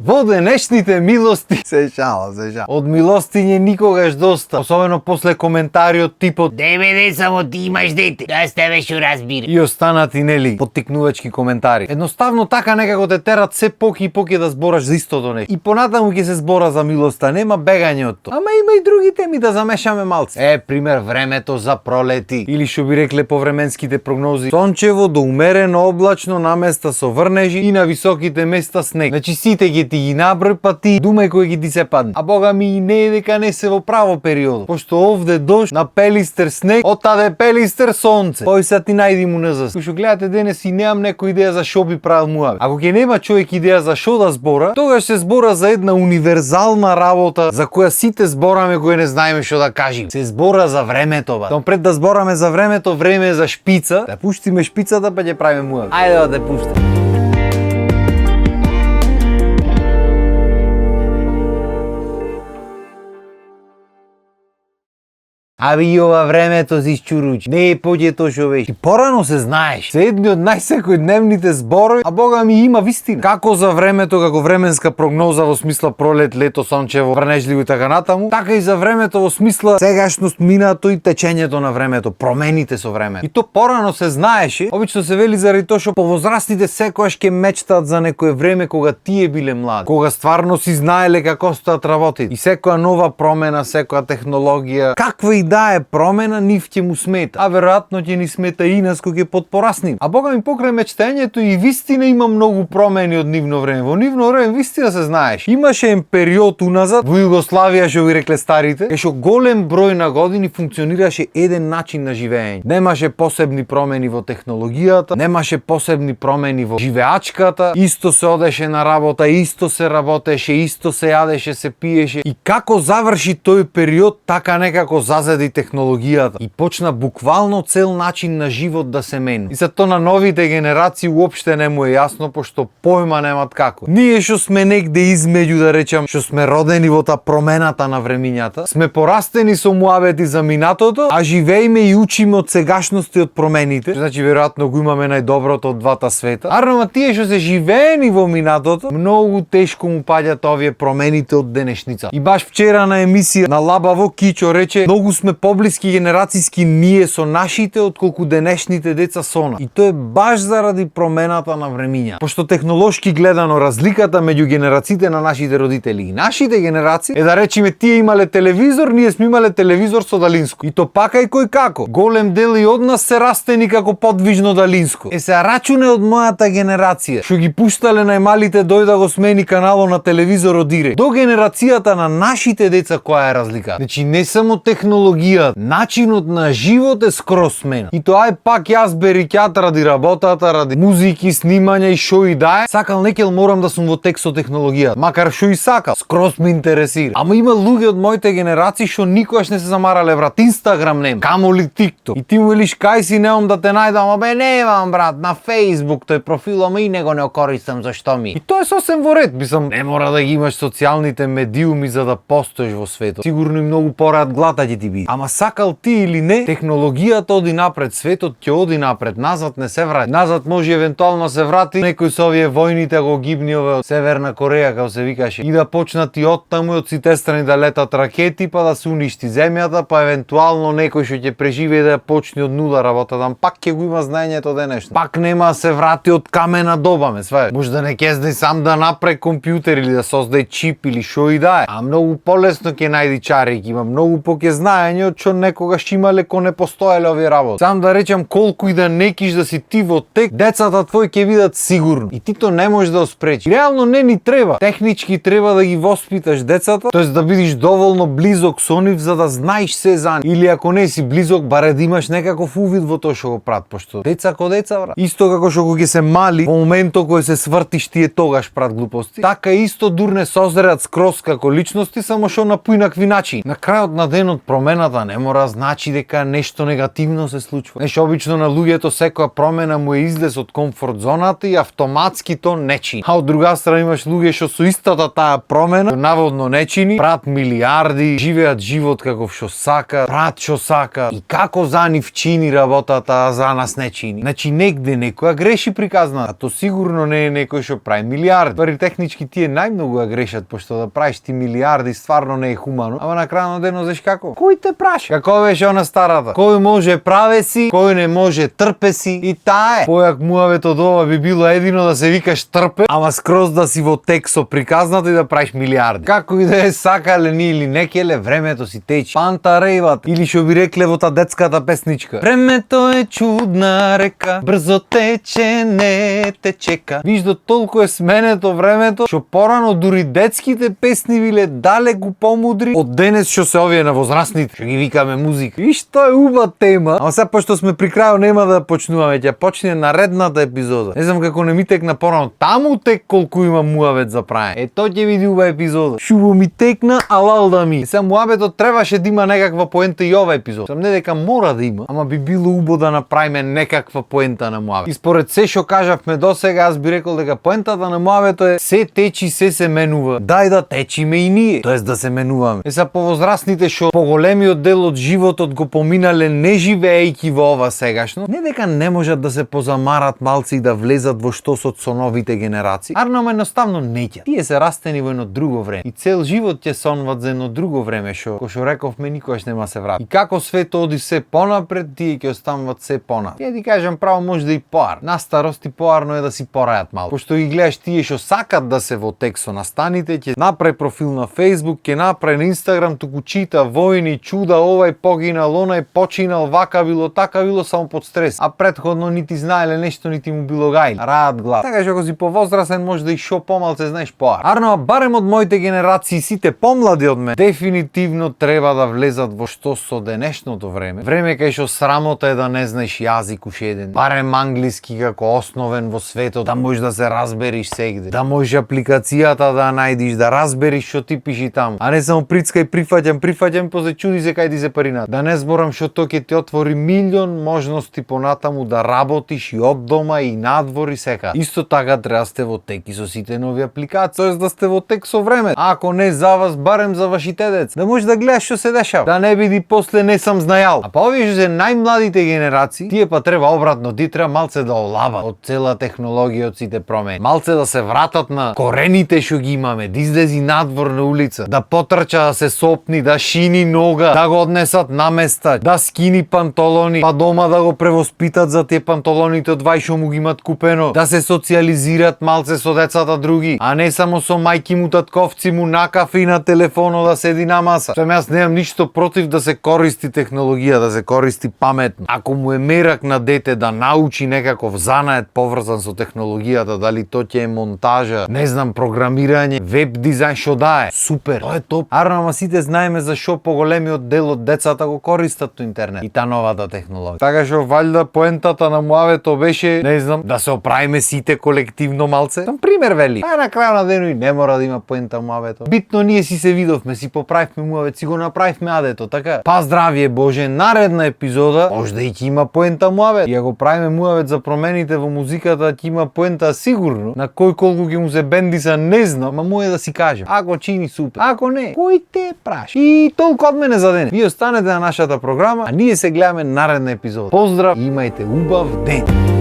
Во денешните милости се шала. Од милостиње никогаш доста, особено после коментари од типот Демеде само ти имаш дете, да тебе шо разбира. и останати нели поттикнувачки коментари. Едноставно така некако те терат се поки и поки да збораш за истото нешто. И понатаму ќе се збора за милоста, нема бегање од тоа. Ама има и други теми да замешаме малце. Пример времето за пролети или што би рекле повременските прогнози. Сончево до умерено облачно, наместа со врнежи и на високите места снег. Значи сите ќе ти ги наброј, па ти думај кој ќе ти се падне. А бога ми и не е дека не се во право период. Пошто овде дожд, на пелистер снег, оттаде пелистер сонце. Пој се ти најди му назад. Кога што гледате денес и немам некоја идеја за шо би правил муавет. Ако ќе нема човек идеја за шо да збора, тогаш се збора за една универзална работа за која сите збораме кој не знаеме што да кажеме. Се збора за времето, ба. Том пред да збораме за времето, време е за шпица. Да пуштиме шпицата па ќе правиме муавет. Ајде да те пуштам. Аби и ова времето се исчуручи. Не е поѓето шо беше. И порано се знаеш. Се едни од најсекојдневните зборови, а бога ми има вистина. Како за времето, како временска прогноза во смисла пролет, лето, сончево, врнежливо и така натаму, така и за времето во смисла сегашност, минато и течењето на времето, промените со времето. И то порано се знаеше, обично се вели заради тоа што повозрастните секогаш ќе мечтаат за некое време кога тие биле млади, кога стварно си знаеле како стоат работите. И секоја нова промена, секоја технологија, каква и да е промена, нив ќе му смета. А веројатно ќе ни смета и нас кога ќе подпорасним. А бога ми покрај мечтањето и вистина има многу промени од нивно време. Во нивно време вистина се знаеш. Имаше еден период уназад во Југославија, што ви рекле старите, што голем број на години функционираше еден начин на живење. Немаше посебни промени во технологијата, немаше посебни промени во живеачката, исто се одеше на работа, исто се работеше, исто се јадеше, се пиеше. И како заврши тој период, така некако зазеди технологијата и почна буквално цел начин на живот да се мени. И за тоа на новите генерации уопште не му е јасно, пошто појма немат како. Ние што сме негде измеѓу, да речам, што сме родени во таа промената на времињата, сме порастени со муабети за минатото, а живееме и учиме од сегашности од промените. Значи веројатно го имаме најдоброто од двата света. Арно тие што се живеени во минатото, многу тешко му паѓаат овие промените од денешница. И баш вчера на емисија на Лабаво Кичо рече, многу сме поблиски генерацијски ние со нашите отколку денешните деца со нас. И тоа е баш заради промената на времиња. Пошто технолошки гледано разликата меѓу генерациите на нашите родители и нашите генерации е да речеме тие имале телевизор, ние сме имале телевизор со далинско. И то пака и кој како. Голем дел и од нас се растени како подвижно далинско. Се рачуне од мојата генерација, што ги пуштале најмалите дој да го смени каналот на телевизорот директ. До генерацијата на нашите деца која е разлика. Значи не само технологија, начинот на живот е скроз сменен. И тоа е пак јас берикјат ради работата, ради музики, снимања и шо и да е. Сакал некел морам да сум во тек со технологија. Макар шо и сакал, скроз ме интересира. Ама има луѓе од моите генерации што никогаш не се замарале, брат, Инстаграм нема, камоли ТикТок. И ти му велиш кај си, немам да те најдам, абе немам, брат, на Фејсбук тој профил, ама и него не го користам, зашто ми? И тоа е сосем во ред, мислам, не мора да ги имаш социјалните медиуми за да постоиш во светот. Сигурно и многу порад глата ќе ти биде. Ама сакал ти или не, технологијата оди напред, светот ќе оди напред, назад не се врати. Назад може евентуално се врати некој со овие војните го гибни ове од Северна Кореја, како се викаше, и да почнат и оттаму од сите страни да летат ракети, па да се уништи земјата, па евентуално некој што ќе преживее да почне од нула работата, пак ќе го има знаењето денешно. Пак нема да се врати од камена доба, ме сваја. Може да не ќе знае сам да направи компјутер или да создаде чип или шо и да е. А многу полесно ќе најди чарик, има многу поќе знаење од што некогаш имале ко не постоеле овие работи. Сам да речам колку и да некиш да си ти во тек, децата твои ќе видат сигурно. И ти то не можеш да спречи. Реално не ни треба. Технички треба да ги воспиташ децата, тоест да бидиш доволно близок со нив за да знаеш се за нив. Или ако не си близок, баре да имаш некаков увид во тоа што го прават, пошто деца ко деца, брат. Исто како што кога ќе се мали, во моментот кој се свртиш тие тогаш прават глупости, така исто дур не созреат скроз како личности, само што на поинакви начини. На крајот на денот промената промената не мора значи дека нешто негативно се случува. Нешто обично на луѓето секоја промена му е излез од комфорт зоната и автоматски то не чини. А од друга страна имаш луѓе што со истата таа промена наводно не чини, прават милиарди, живеат живот каков што сака, прават што сака и како за нив чини работата, а за нас не чини. Значи негде некоја греши приказна, а то сигурно не е некој што прави милиарди. Пари технички тие најмногу ја грешат, пошто да правиш ти милиарди стварно не е хумано. Ама на крајот на денот знаеш како? Кој те праша? Како беше она старата? Кој може праве си, кој не може трпе си и таа е. Појак муавет од ова би било едино да се викаш трпе, ама скроз да си во тек со приказната и да правиш милиарди. Како и да е сакале ни или некеле, времето си течи. Панта рейват или што би рекле во та детската песничка. Времето е чудна река, брзо тече, не те чека. Виж до толку е сменето времето, што порано дури детските песни биле далеку помудри од денес што се овие на возрастните, што ги викаме музика. И што е уба тема. Ама сега пошто сме при крајот нема да почнуваме, ќе почне наредната епизода. Не знам како не ми текна порано, таму тек колку има муавет за праење. Е тоа ќе види уба епизода. Шубо ми текна, алал да ми. Сега муабетот требаше да има некаква поента и ова епизод. Сам не дека мора да има, ама би било убо да направиме некаква поента на муабет. И според се што кажавме досега, аз би рекол дека поентата на муабето е се течи, се менува. Дај да течиме и ние, тоест да се менуваме. Е са повозрастните што поголемиот дел од животот го поминале не живеејќи во ова сегашно, не дека не можат да се позамарат малци и да влезат во штосот со новите генерации, арно едноставно не ќе. Тие се растени во едно друго време и цел живот ќе сонват за едно друго време што, кој што рековме, никогаш нема се врати. И како светот оди се понапред, тие ќе остануваат се понапред. Ја ти кажам право, може да и поар. На старост и поарно е да си порајат малку. Пошто ги гледаш тие што сакат да се во тек со настаните, ќе направи профил на Facebook, ќе направи на Instagram, туку чита војни, чуда, овај погинал, онај починал, вака било, така било, само под стрес. А претходно нити знаеле нешто, нити му било гајле. Раат глав. Така што ако си повозрасен, може да и шо помалце знаеш поар. Арно, барем од моите генерации, сите помлади од мен, дефинитивно треба да влезат во што со денешното време. Време кај што срамота е да не знаеш јазик уш еден. Барем англиски како основен во светот, да можеш да се разбериш сегде. Да можеш апликацијата да најдиш, да разбериш што ти пиши таму. А не само прицкај прифаќам, после чуди се кај ти се парината. Да не зборам што тоа ќе ти отвори милион можности понатаму да работиш и од дома и надвор и сека. Исто така треба да сте во тек и со сите нови апликации, тоест да сте во тек со време. А ако не за вас, барем за вашите деца. Да можеш да гледаш што се дешава. Да не биди после не сам знаел. А па овие што се најмладите генерации, тие па треба обратно, ти треба малце да олават од цела технологија, од сите промени. Малце да се вратат на корените што ги имаме, да излези надвор на улица, да потрча, да се сопни, да шини нога, да го однесат на места, да скини панталони, па дома да го превоспитат за тие панталоните од вај што му ги имат купено, да се социализират малце со децата други, а не само со мајки му, татковци му на кафе и на телефоно да седи на маса. Што јас немам ништо против да се користи технологија, да се користи паметно. Ако му е мерак на дете да научи некаков занает поврзан со технологијата, дали то ќе е монтажа, не знам, програмирање, веб дизајн, што да е, супер, тоа е топ. Арно, сите знаеме за што поголемиот дел од децата го користат то интернет и та новата технологија. Така што валјда поентата на муавето беше, не знам, да се оправиме сите колективно малце. Там пример вели. А на крајот на денот не мора да има поента муавето. Битно ние си се видовме, си поправивме муавет, си го направивме адето, така. Па здравје Боже, наредна епизода може да и ќе има поента муавет. И ако правиме муавет за промените во музиката, ќе има поента сигурно. На кој колку ќе му се бендиса не знам, ма му е да си кажем. Ако чини супер, ако не, кој те праши? И толку од мене за денес. Вие останете на нашата програма, а ние се гледаме наредна епизода. Поздрав, имајте убав ден.